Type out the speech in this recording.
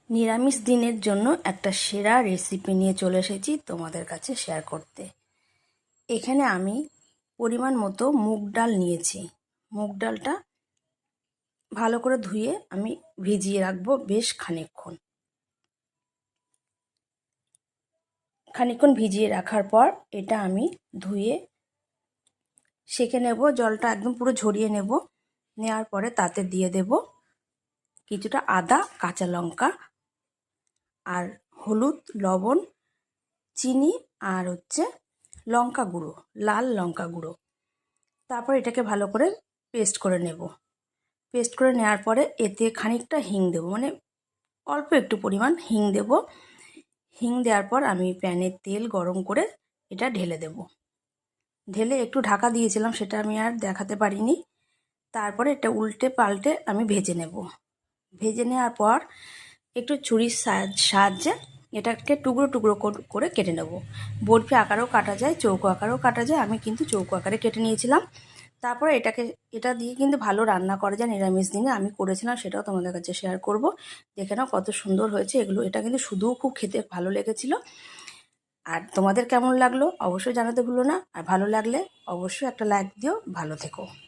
নিরামিষ দিনের জন্য একটা সেরা রেসিপি নিয়ে চলে এসেছি তোমাদের কাছে শেয়ার করতে। এখানে আমি পরিমাণ মতো মুগ ডাল নিয়েছি। মুগ ডালটা ভালো করে ধুয়ে আমি ভিজিয়ে রাখবো বেশ খানিকক্ষণ ভিজিয়ে রাখার পর এটা আমি ধুয়ে সেঁকে নেব। জলটা একদম পুরো ঝরিয়ে নেব। নেওয়ার পরে তাতে দিয়ে দেব কিছুটা আদা, কাঁচা লঙ্কা আর হলুদ, লবণ, চিনি আর লঙ্কা গুঁড়ো, লাল লঙ্কা গুঁড়ো। তারপর এটাকে ভালো করে পেস্ট করে নেব। পেস্ট করে নেওয়ার পরে এতে খানিকটা হিং দেবো, মানে অল্প একটু পরিমাণ হিং দেব। হিং দেওয়ার পর আমি প্যানে তেল গরম করে এটা ঢেলে দেব। ঢেলে একটু ঢাকা দিয়েছিলাম, সেটা আমি আর দেখাতে পারিনি। তারপরে এটা উল্টে পাল্টে আমি ভেজে নেব। ভেজে নেওয়ার পর একটু ছুরির সাহায্যে এটাকে টুকরো টুকরো করে কেটে নেব। বরফি আকারেও কাটা যায়, চৌকো আকারেও কাটা যায়। আমি কিন্তু চৌকো আকারে কেটে নিয়েছিলাম। তারপরে এটা দিয়ে কিন্তু ভালো রান্না করা যায় নিরামিষ দিনে। আমি করেছিলাম, সেটাও তোমাদের কাছে শেয়ার করব। দেখে নাও কত সুন্দর হয়েছে এগুলো। এটা কিন্তু শুধুও খুব খেতে ভালো লেগেছিল। আর তোমাদের কেমন লাগলো অবশ্যই জানাতে ভুলো না। আর ভালো লাগলে অবশ্যই একটা লাইক দিও। ভালো থেকো।